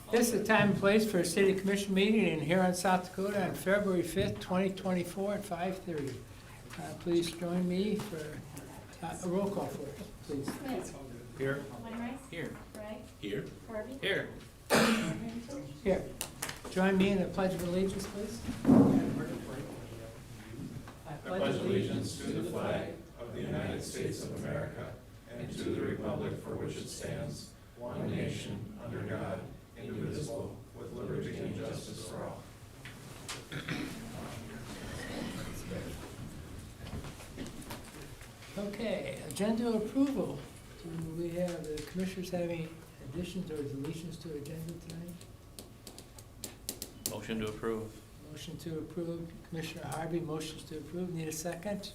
This is the time and place for a city commission meeting in Huron, South Dakota on February 5th, 2024 at 5:30. Please join me for a roll call for it, please. Smith. Here. Weinreich. Here. Bragg. Here. Harvey. Here. Harrington. Here. Join me in the Pledge of Allegiance, please. I pledge allegiance to the flag of the United States of America and to the republic for which it stands, one nation, under God, indivisible, with liberty and justice for all. Okay, agenda approval. Do we have, the commissioners have any additions or deletions to agenda tonight? Motion to approve. Motion to approve, Commissioner Harvey, motions to approve. Need a second?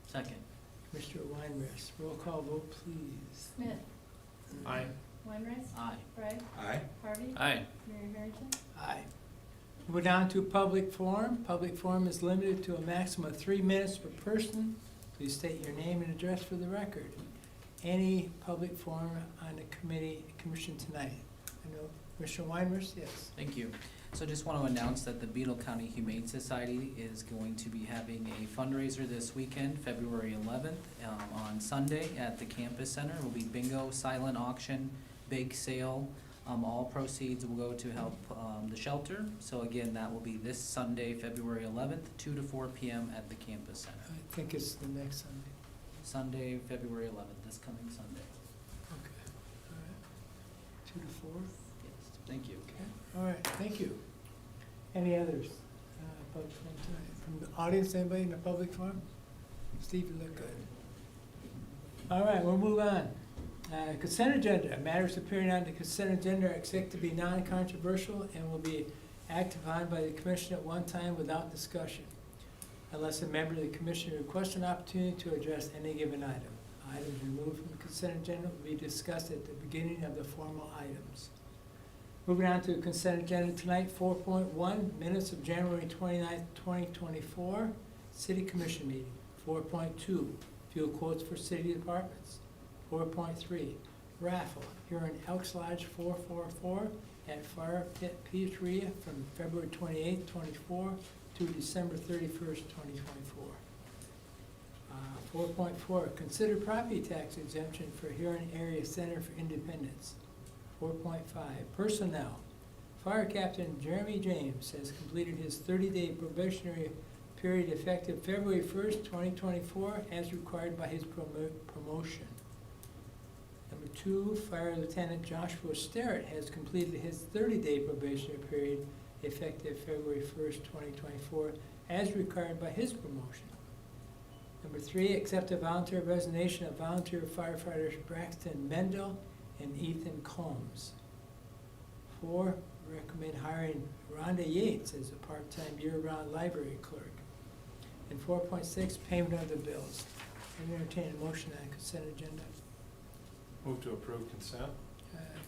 Second. Commissioner Weinrich, roll call vote, please. Smith. Aye. Weinreich. Aye. Bragg. Aye. Harvey. Aye. Mayor Harrington. Aye. We're down to public forum. Public forum is limited to a maximum of 3 minutes per person. Please state your name and address for the record. Any public forum on the commission tonight? I know Commissioner Weinrich, yes. Thank you. So just want to announce that the Beetle County Humane Society is going to be having a fundraiser this weekend, February 11th, on Sunday at the campus center. It will be bingo, silent auction, bake sale. All proceeds will go to help the shelter. So again, that will be this Sunday, February 11th, 2 to 4 p.m. at the campus center. I think it's the next Sunday. Sunday, February 11th, this coming Sunday. Okay. All right. 2 to 4? Yes, thank you. Okay. All right, thank you. Any others? Public forum tonight? From the audience, anybody in the public forum? Steve, you look good. All right, we'll move on. Consent agenda. Matters appearing on the consent agenda are expected to be non-controversial and will be acted upon by the commission at one time without discussion, unless a member of the commission requests an opportunity to address any given item. Items removed from the consent agenda will be discussed at the beginning of the formal items. Moving on to the consent agenda tonight, 4.1, minutes of January 29th, 2024, City Commission meeting. 4.2, fuel quotes for city departments. 4.3, raffle, Huron Elks Lodge 444 at Fire Pit Pizzeria from February 28th, 24 to December 31st, 2024. 4.4, consider property tax exemption for Huron Area Center for Independence. 4.5, personnel. Fire Captain Jeremy James has completed his 30-day probationary period effective February 1st, 2024, as required by his promotion. Number 2, Fire Lieutenant Joshua Sterrett has completed his 30-day probationary period effective February 1st, 2024, as required by his promotion. Number 3, accept a voluntary resignation of volunteer firefighters Braxton Mendel and Ethan Combs. 4, recommend hiring Rhonda Yates as a part-time year-round library clerk. And 4.6, payment of the bills. I entertain a motion on consent agenda. Move to approve consent.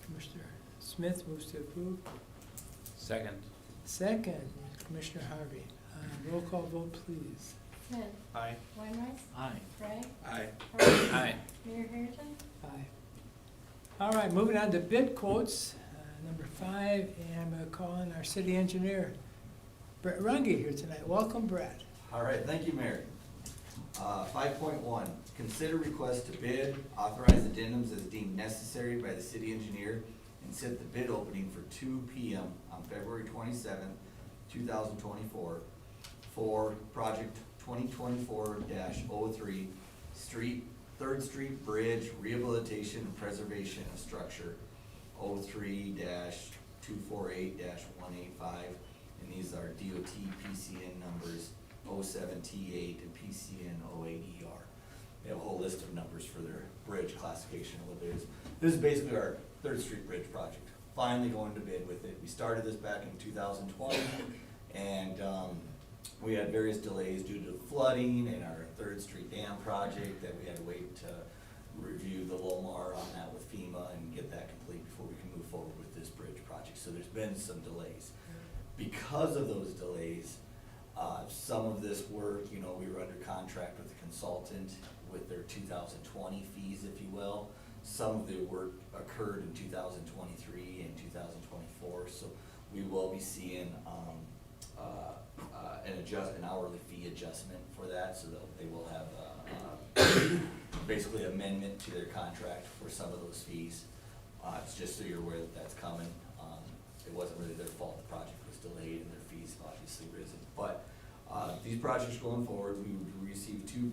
Commissioner Smith moves to approve. Second. Second, Commissioner Harvey. Roll call vote, please. Smith. Aye. Weinreich. Aye. Bragg. Aye. Harvey. Aye. Mayor Harrington. Aye. All right, moving on to bid quotes. Number 5, and I'm going to call in our city engineer, Brett Runge, here tonight. Welcome, Brett. All right, thank you, Mayor. 5.1, consider request to bid, authorize addendums as deemed necessary by the city engineer, and set the bid opening for 2 p.m. on February 27th, 2024 for project 2024-03 Third Street Bridge Rehabilitation and Preservation of Structure 03-248-185, and these are DOT PCN numbers 07T8 and PCN 08ER. They have a whole list of numbers for their bridge classification of what it is. This is basically our Third Street Bridge project. Finally going to bid with it. We started this back in 2020, and we had various delays due to flooding and our Third Street Dam project that we had to wait to review the LOMAR on that with FEMA and get that complete before we can move forward with this bridge project. So there's been some delays. Because of those delays, some of this work, we were under contract with a consultant with their 2020 fees, if you will. Some of the work occurred in 2023 and 2024, so we will be seeing an hourly fee adjustment for that, so they will have basically amendment to their contract for some of those fees. It's just so you're aware that that's coming. It wasn't really their fault, the project was delayed and their fees have obviously risen. But these projects going forward, we received two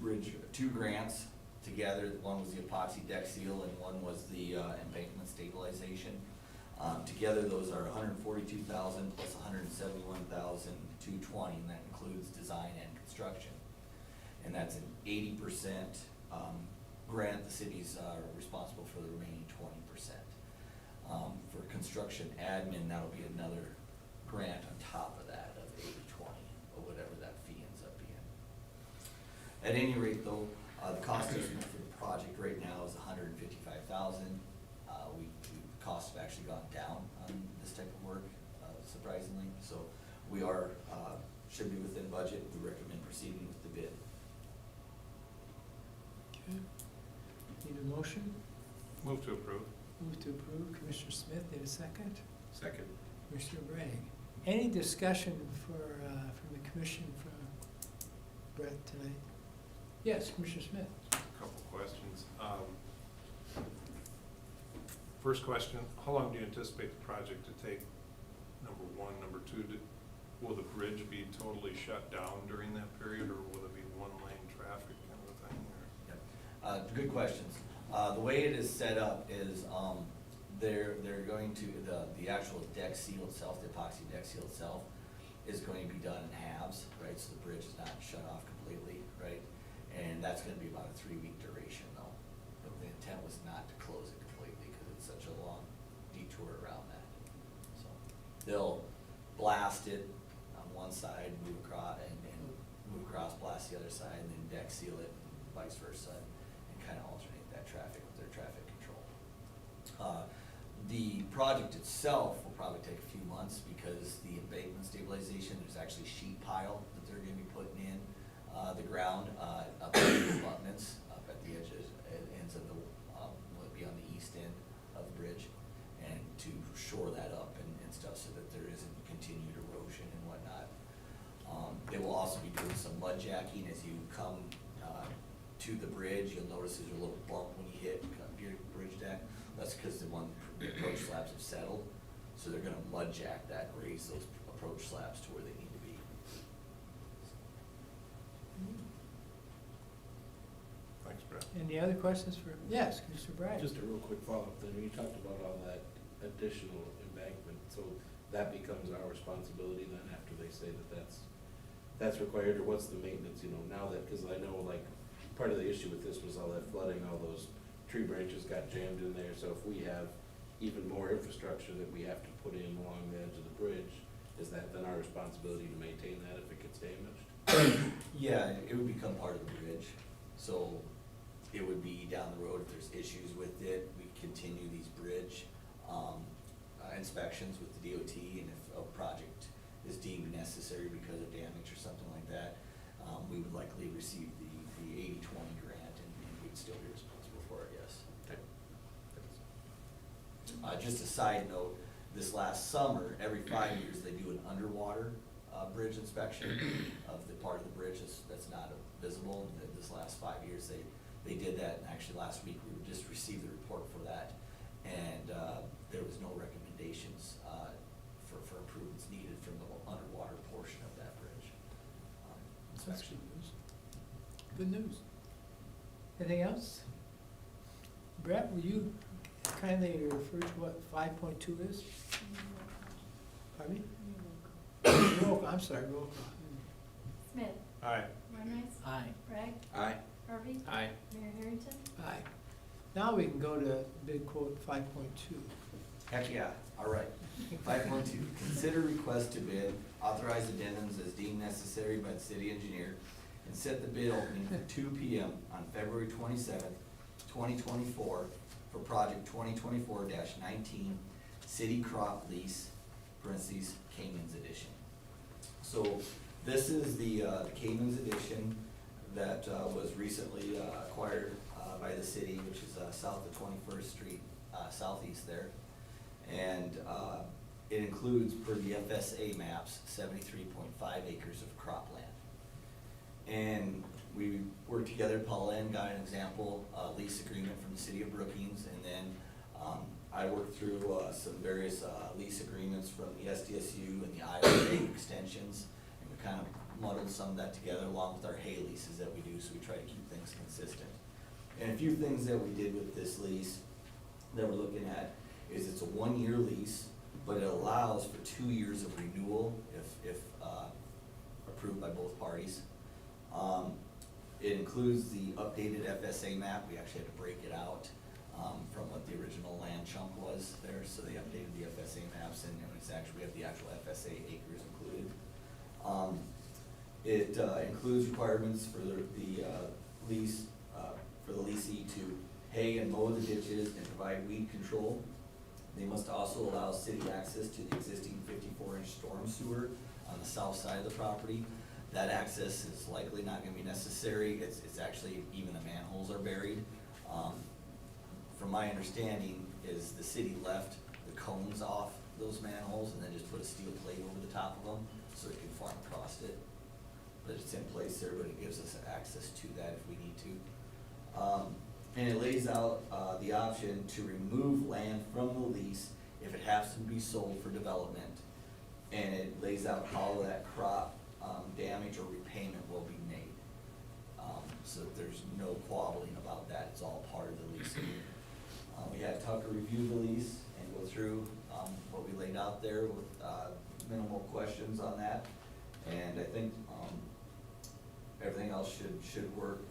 grants together. One was the epoxy deck seal and one was the embankment stabilization. Together, those are $142,000 plus $171,220, and that includes design and construction. And that's an 80% grant. The city's responsible for the remaining 20%. For construction admin, that'll be another grant on top of that of 80-20, or whatever that fee ends up being. At any rate, though, the cost estimate for the project right now is $155,000. Costs have actually gone down on this type of work, surprisingly. So we should be within budget. We recommend proceeding with the bid. Okay. Need a motion? Move to approve. Move to approve. Commissioner Smith, need a second? Second. Commissioner Bragg. Any discussion from the commission from Brett tonight? Yes, Commissioner Smith. Couple questions. First question, how long do you anticipate the project to take? Number one. Number two, will the bridge be totally shut down during that period, or will it be one-lane traffic kind of a thing? Yep. Good questions. The way it is set up is they're going to, the actual deck seal itself, the epoxy deck seal itself, is going to be done in halves, right? So the bridge is not shut off completely, right? And that's going to be about a 3-week duration, though. But the intent was not to close it completely because it's such a long detour around that. So they'll blast it on one side, move across, and move across, blast the other side, and then deck seal it, and vice versa, and kind of alternate that traffic with their traffic control. The project itself will probably take a few months because the embankment stabilization, there's actually sheet pile that they're going to be putting in the ground up at the abutments, up at the edges, ends of the, will be on the east end of the bridge, and to shore that up and stuff so that there isn't continued erosion and whatnot. They will also be doing some mud jacking as you come to the bridge. You'll notice there's a little bump when you hit your bridge deck. That's because the approach slabs have settled. So they're gonna mud jack that and raise those approach slabs to where they need to be. Thanks, Brett. Any other questions for, yes, Commissioner Bragg? Just a real quick follow-up then, you talked about all that additional embankment, so that becomes our responsibility then after they say that that's required, or what's the maintenance, now that, because I know like, part of the issue with this was all that flooding, all those tree branches got jammed in there, so if we have even more infrastructure that we have to put in along the edge of the bridge, is that then our responsibility to maintain that if it gets damaged? Yeah, it would become part of the bridge. So it would be down the road if there's issues with it, we continue these bridge inspections with the DOT, and if a project is deemed necessary because of damage or something like that, we would likely receive the 80-20 grant, and we'd still be responsible for it, yes. Okay. Just a side note, this last summer, every 5 years, they do an underwater bridge inspection of the part of the bridge that's not visible. And this last 5 years, they did that, and actually last week, we just received the report for that, and there was no recommendations for improvements needed from the underwater portion of that bridge That's inspection. good news. Good news. Anything else? Brett, will you kindly refer to what 5.2 is? Pardon me? Roll call, I'm sorry, roll call. Smith. Aye. Wainwright. Aye. Bragg. Aye. Harvey. Aye. Mayor Harrington. Aye. Now we can go to bid quote 5.2. Heck yeah, all right. 5.2, consider request to bid, authorize addendums as deemed necessary by the city engineer, and set the bid opening for 2 p.m. on February 27th, 2024 for project 2024-19 city crop lease, parentheses, Cayman's Edition. So this is the Cayman's Edition that was recently acquired by the city, which is south of 21st Street, southeast there. And it includes, per the FSA maps, 73.5 acres of cropland. And we worked together, Paula Ann got an example lease agreement from the city of Brookings, and then I worked through some various lease agreements from the SDSU and the IRA extensions, and we kind of muddled some of that together along with our hay leases that we do, so we try to keep things consistent. And a few things that we did with this lease that we're looking at is it's a 1-year lease, but it allows for 2 years of renewal if approved by both parties. It includes the updated FSA map. We actually had to break it out from what the original land chunk was there, so they updated the FSA maps, and it's actually, we have the actual FSA acres included. It includes requirements for the lease, for the leasee to hay and mow the ditches and provide weed control. They must also allow city access to the existing 54-inch storm sewer on the south side of the property. That access is likely not gonna be necessary. It's actually, even the manholes are buried. From my understanding is the city left the cones off those manholes and then just put a steel plate over the top of them so it can farm across it. But it's in place there, but it gives us access to that if we need to. And it lays out the option to remove land from the lease if it has to be sold for development. And it lays out how that crop damage or repayment will be made. So that there's no quabbling about that, it's all part of the lease. We had Tucker review the lease and go through what we laid out there with minimal questions on that. And I think everything else should work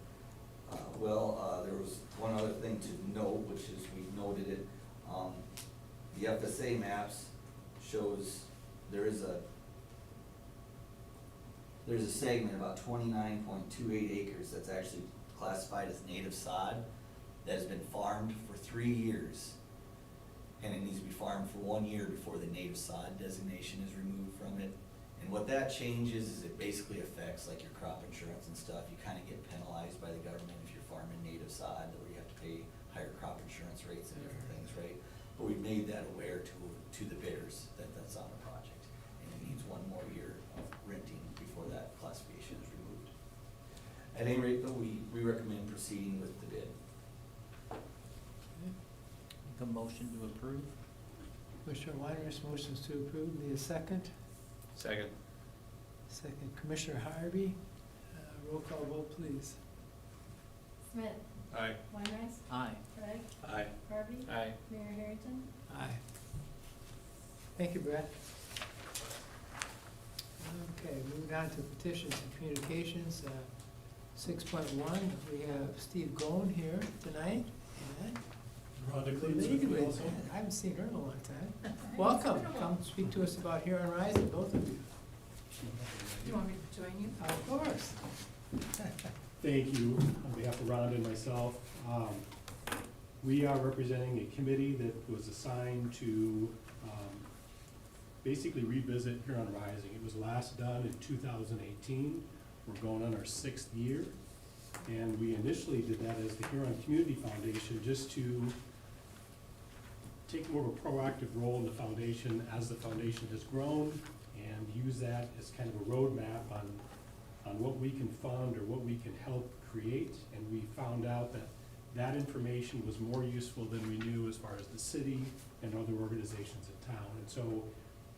well. There was one other thing to note, which is we noted it. The FSA maps shows there's a segment about 29.28 acres that's actually classified as native sod that has been farmed for 3 years. And it needs to be farmed for 1 year before the native sod designation is removed from it. And what that changes is it basically affects like your crop insurance and stuff. You kind of get penalized by the government if you're farming native sod, where you have to pay higher crop insurance rates and different things, right? But we've made that aware to the bidders that that's on the project. And it needs 1 more year of renting before that classification is removed. At any rate, though, we recommend proceeding with the bid. Make a motion to approve. Commissioner Weinrich's motions to approve. Need a second? Second. Second. Commissioner Harvey, roll call vote, please. Smith. Aye. Weinrichs. Aye. Craig. Aye. Harvey. Aye. Mayor Harrington. Aye. Thank you, Brett. Okay, moving on to petitions and communications. 6.1, we have Steve Goen here tonight. And Rhonda I haven't seen her in a long time. Welcome, come speak to us about Huron Rising, both of you. Do you want me to join you? Of course. Thank you. On behalf of Rhonda and myself, we are representing a committee that was assigned to basically revisit Huron Rising. It was last done in 2018. We're going on our 6th year. And we initially did that as the Huron Community Foundation, just to take more of a proactive role in the foundation as the foundation has grown, and use that as kind of a roadmap on what we can fund or what we can help create. And we found out that that information was more useful than we knew as far as the city and other organizations in town. And so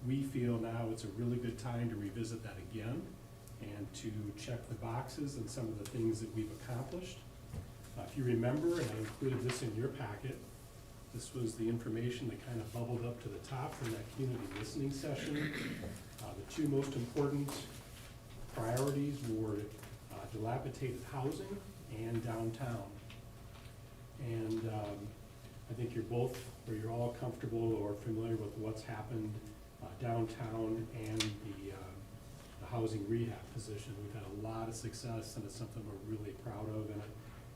we feel now it's a really good time to revisit that again and to check the boxes and some of the things that we've accomplished. If you remember, and I included this in your packet, this was the information that kind of bubbled up to the top from that community listening session. The 2 most important priorities were dilapidated housing and downtown. And I think you're all comfortable or familiar with what's happened downtown and the housing rehab position. We've had a lot of success, and it's something we're really proud of,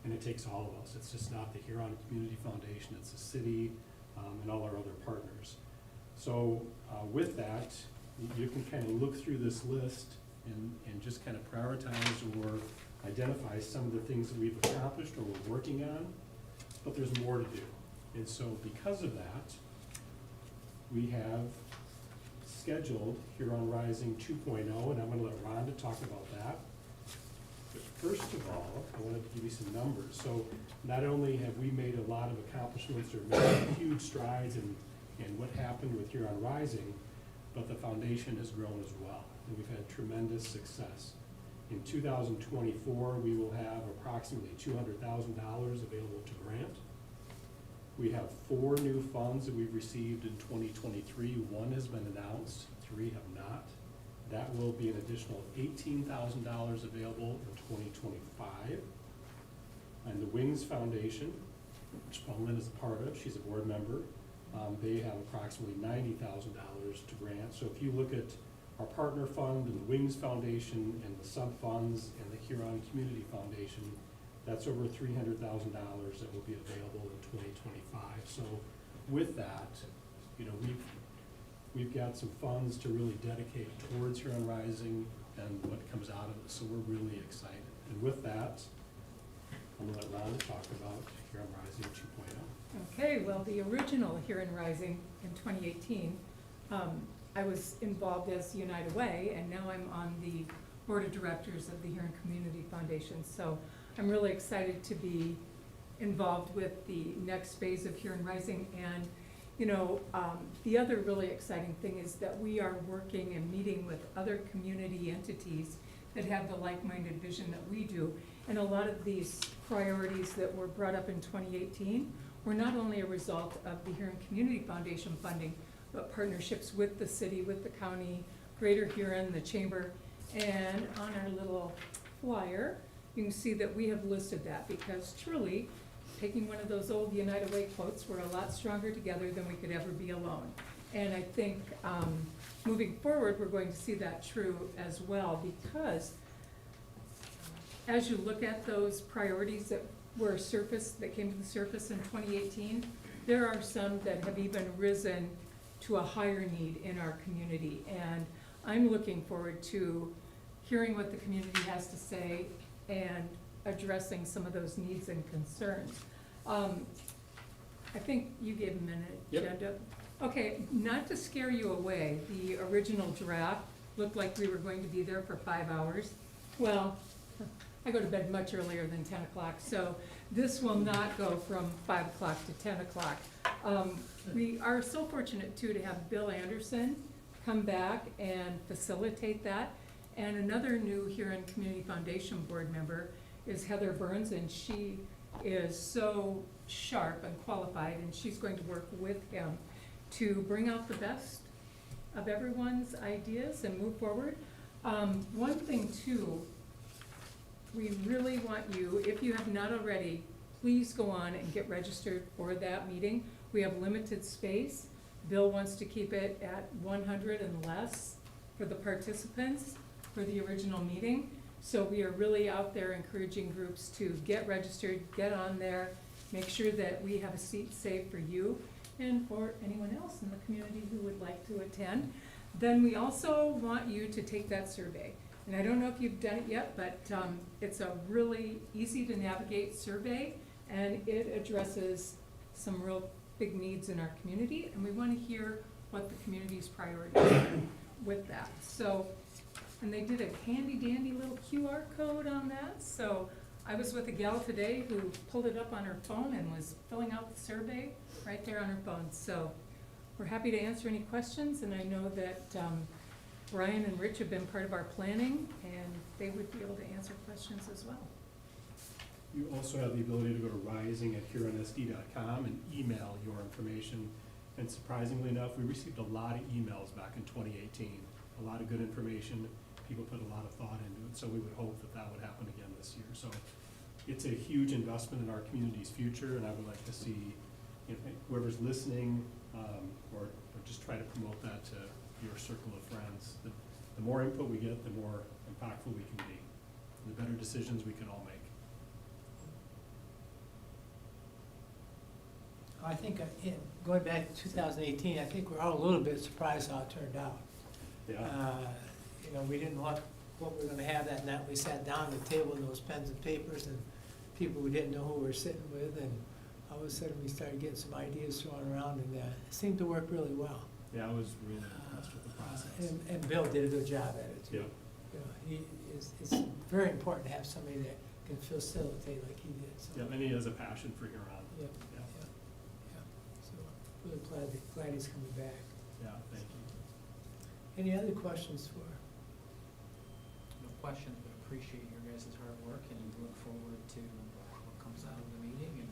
and it takes all of us. It's just not the Huron Community Foundation, it's the city and all our other partners. So with that, you can kind of look through this list and just kind of prioritize or identifies some of the things that we've accomplished or we're working on, but there's more to do. And so because of that, we have scheduled Huron Rising 2.0, and I'm gonna let Rhonda talk about that. But first of all, I wanted to give you some numbers. So not only have we made a lot of accomplishments or made huge strides in what happened with Huron Rising, but the foundation has grown as well, and we've had tremendous success. In 2024, we will have approximately $200,000 available to grant. We have 4 new funds that we've received in 2023. 1 has been announced, 3 have not. That will be an additional $18,000 available in 2025. And the Wings Foundation, which Pauline is a part of, she's a board member, they have approximately $90,000 to grant. So if you look at our partner fund and the Wings Foundation and the sub-funds and the Huron Community Foundation, that's over $300,000 that will be available in 2025. So with that, you know, we've got some funds to really dedicate towards Huron Rising and what comes out of it, so we're really excited. And with that, I'm gonna let Rhonda talk about Huron Rising 2.0. Okay, well, the original Huron Rising in 2018, I was involved as United Way, and now I'm on the board of directors of the Huron Community Foundation. So I'm really excited to be involved with the next phase of Huron Rising. And, you know, the other really exciting thing is that we are working and meeting with other community entities that have the like-minded vision that we do. And a lot of these priorities that were brought up in 2018 were not only a result of the Huron Community Foundation funding, but partnerships with the city, with the county, Greater Huron, the chamber. And on our little flyer, you can see that we have listed that, because truly, taking one of those old United Way quotes, we're a lot stronger together than we could ever be alone. And I think moving forward, we're going to see that true as well, because as you look at those priorities that were surfaced, that came to the surface in 2018, there are some that have even risen to a higher need in our community. And I'm looking forward to hearing what the community has to say and addressing some of those needs and concerns. I think you gave them an agenda. Okay, not to scare you away, the original draft looked like we were going to be there for 5 hours. Well, I go to bed much earlier than 10 o'clock, so this will not go from 5 o'clock to 10 o'clock. We are so fortunate too to have Bill Anderson come back and facilitate that. And another new Huron Community Foundation board member is Heather Burns, and she is so sharp and qualified, and she's going to work with him to bring out the best of everyone's ideas and move forward. One thing too, we really want you, if you have not already, please go on and get registered for that meeting. We have limited space. Bill wants to keep it at 100 and less for the participants for the original meeting. So we are really out there encouraging groups to get registered, get on there, make sure that we have a seat saved for you and for anyone else in the community who would like to attend. Then we also want you to take that survey. And I don't know if you've done it yet, but it's a really easy to navigate survey, and it addresses some real big needs in our community, and we want to hear what the community's priorities are with that. So, and they did a handy dandy little QR code on that. So I was with a gal today who pulled it up on her phone and was filling out the survey right there on her phone. So we're happy to answer any questions, and I know that Brian and Rich have been part of our planning, and they would be able to answer questions as well. You also have the ability to go to rising@huronsd.com and email your information. And surprisingly enough, we received a lot of emails back in 2018, a lot of good information. People put a lot of thought into it, so we would hope that that would happen again this year. So it's a huge investment in our community's future, and I would like to see whoever's listening or just try to promote that to your circle of friends. The more input we get, the more impactful we can be, and the better decisions we can all make. I think, going back to 2018, I think we're all a little bit surprised how it turned out. Yeah. You know, we didn't want what we're gonna have that night. We sat down at the table with those pens and papers and people we didn't know who we were sitting with, and all of a sudden we started getting some ideas thrown around, and it seemed to work really well. Yeah, I was really impressed with the process. And Bill did a good job at it too. Yep. You know, it's very important to have somebody that can facilitate like he did, so. Yeah, and he has a passion for Huron. Yep, Yeah. yeah. So, really glad he's coming back. Yeah, thank you. Any other questions for? No questions, but appreciate your guys' hard work and look forward to what comes out of the meeting and.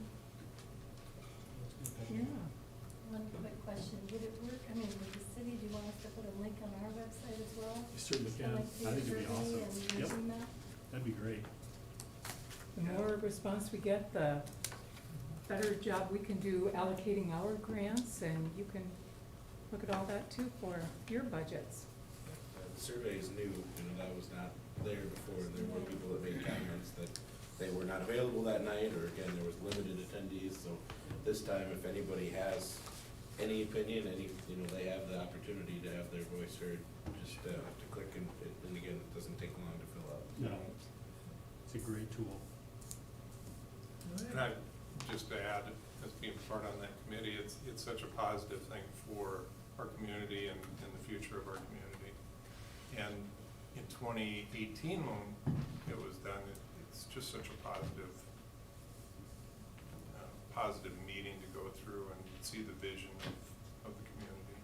Yeah. One quick question, would it work, I mean, with the city, do you want us to put a link on our website as well? You certainly So can. like I think it'd be the survey awesome. and Yep, using that? that'd be great. The more response we get, the better job we can do allocating our grants, and you can look at all that too for your budgets. The survey is new, that was not there before. There were people that made comments that they were not available that night, or again, there was limited attendees. So this time, if anybody has any opinion, they have the opportunity to have their voice heard. Just have to click and again, it doesn't take long to fill out. No, it's a great tool. And I just to add, as being part on that committee, it's such a positive thing for our community and the future of our community. And in 2018, when it was done, it's just such a positive meeting to go through and see the vision of the community.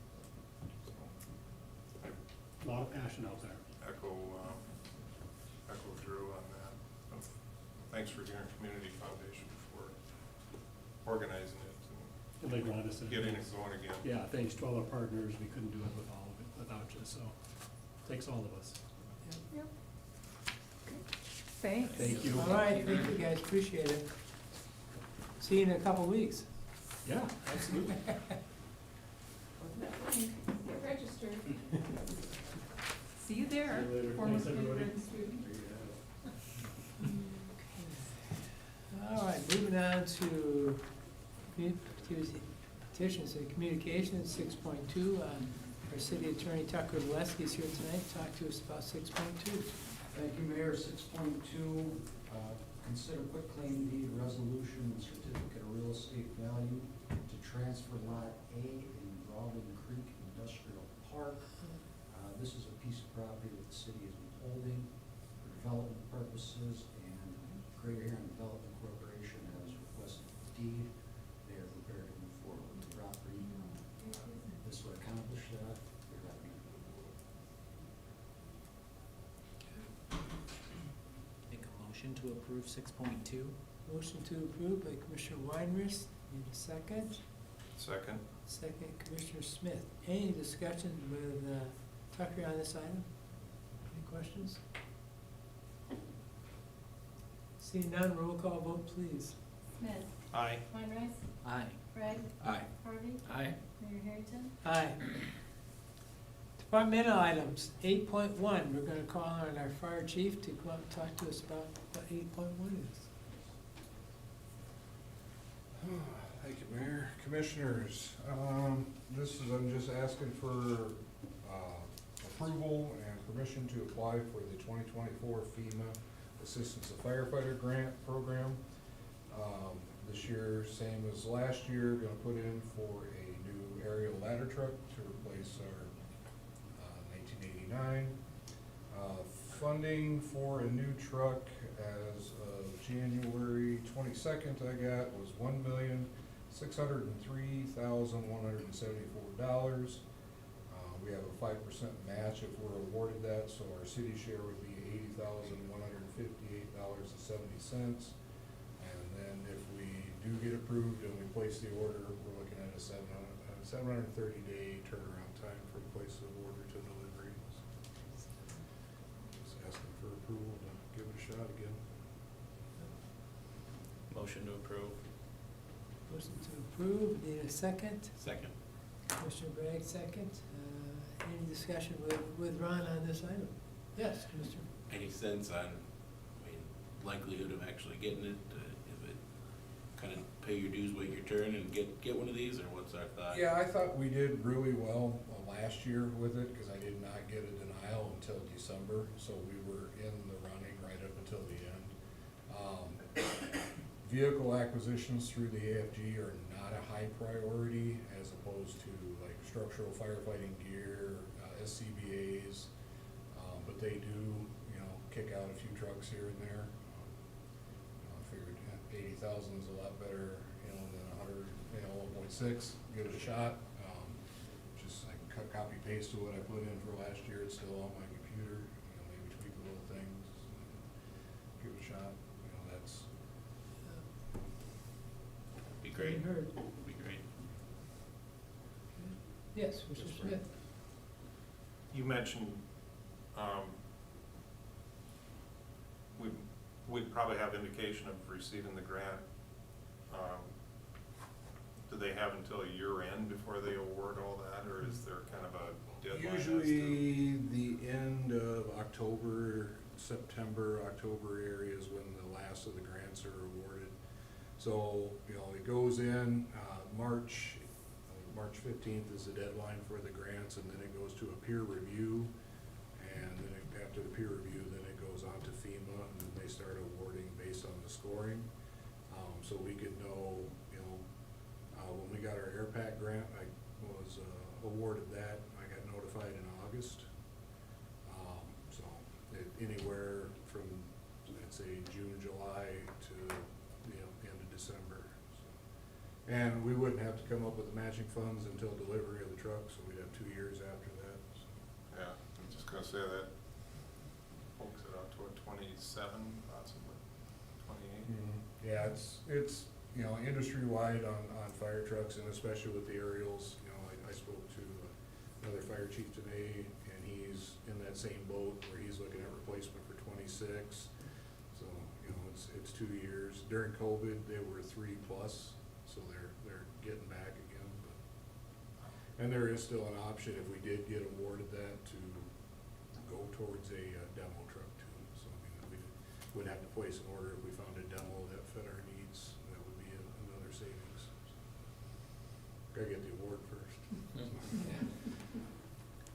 So I A lot of passion out there. echo Drew on that. So thanks for Huron Community Foundation for organizing it And like Rhonda said. and getting it going again. Yeah, thanks to all our partners. We couldn't do it without you, so thanks all of us. Yep. Thanks. Thank you. All right, thank you guys, appreciate it. See you in a couple weeks. Yeah, absolutely. Get registered. See you there. See you later. Former Thanks, everybody. student. All right, moving on to petitions and communications, 6.2. Our city attorney Tucker Valesky is here tonight to talk to us about 6.2. Thank you, Mayor. 6.2, consider quitclaim deed resolution and certificate of real estate value to transfer Lot A in Brawling Creek Industrial Park. This is a piece of property that the city is holding for development purposes, and Greater Huron Development Corporation has requested the deed. They are prepared to move forward with the property. This would accomplish that. They're having Make a motion to approve 6.2. Motion to approve by Commissioner Weinrich. Need a second? Second. Second, Commissioner Smith. Any discussion with Tucker on this item? Any questions? Seeing none, roll call vote, please. Smith, Aye. Weinrice, Aye. Craig, Aye. Harvey, Aye. Mayor Harrington. Aye. Departmental items, 8.1, we're gonna call on our fire chief to come up and talk to us about what 8.1 is. Thank you, Mayor. Commissioners, I'm just asking for approval and permission to apply for the 2024 FEMA Assistance of Firefighter Grant Program. This year, same as last year, gonna put in for a new aerial ladder truck to replace our 1989. Funding for a new truck as of January 22nd I got was $1,603,174. We have a 5% match if we're awarded that, so our city share would be $80,158.70. And then if we do get approved and we place the order, we're looking at a 730-day turnaround time from place of order to delivery. Just asking for approval to give it a shot again. Motion to approve. Motion to approve, need a second? Second. Commissioner Bragg, second. Any discussion with Ron on this item? Yes, Commissioner. Any sense on, likelihood of actually getting it, if it kind of pay your dues, wait your turn, and get one of these, or what's our thought? Yeah, I thought we did really well last year with it, cause I did not get a denial until December, so we were in the running right up until the end. Vehicle acquisitions through the AFG are not a high priority as opposed to like structural firefighting gear, SCBA's, but they do, you know, kick out a few trucks here and there. I figured 80,000 is a lot better, you know, than 100, 1.6, give it a shot. Just I can copy paste to what I put in for last year, it's still on my computer, you know, maybe tweak a little things, give it a shot, you know, that's. Be great, Heard. be great. Yes, Mr. Smith. You mentioned, we'd probably have indication of receiving the grant. Do they have until year end before they award all that, or is there kind of a deadline? as to- Usually the end of October, September, October area is when the last of the grants are awarded. So, you know, it goes in, March 15th is the deadline for the grants, and then it goes to a peer review. And then after the peer review, then it goes on to FEMA, and then they start awarding based on the scoring. So we could know, you know, when we got our air pack grant, I was awarded that, I got notified in August. So anywhere from, let's say, June, July to, you know, end of December. So. And we wouldn't have to come up with the matching funds until delivery of the truck, so we'd have 2 years after that. So. Yeah, I'm just gonna say that folks it out toward 27, possibly 28. Yeah, it's, you know, industry-wide on fire trucks, and especially with the aerials. You know, I spoke to another fire chief today, and he's in that same boat where he's looking at replacement for 26. So, you know, it's 2 years. During COVID, they were 3+, so they're getting back again. But, and there is still an option if we did get awarded that to go towards a demo truck too. So, I mean, we would have to place an order if we found a demo that fit our needs. That would be another savings. Gotta get the award first. Does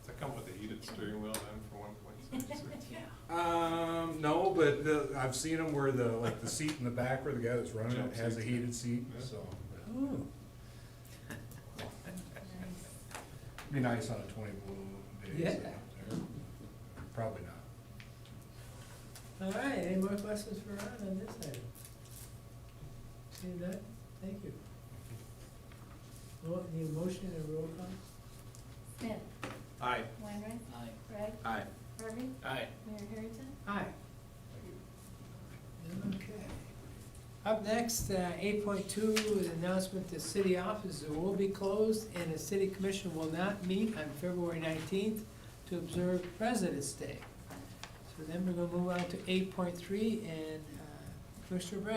that come with a heated steering wheel then for 1.6? No, but I've seen them where the seat in the back where the guy that's running it has a heated seat, Yeah. so. Ooh. Be nice on a 20 blue day. Yeah. so, Probably not. All right, any more questions for Ron on this item? Seeing none, thank you. Well, need a motion and a roll call? Smith, Aye. Weinreich, Aye. Craig, Aye. Harvey, Aye. Mayor Harrington. Aye. Okay. Up next, 8.2, the announcement that city offices will be closed and the city commission will not meet on February 19th to observe President's Day. So then we're gonna move on to 8.3 and Commissioner Brad.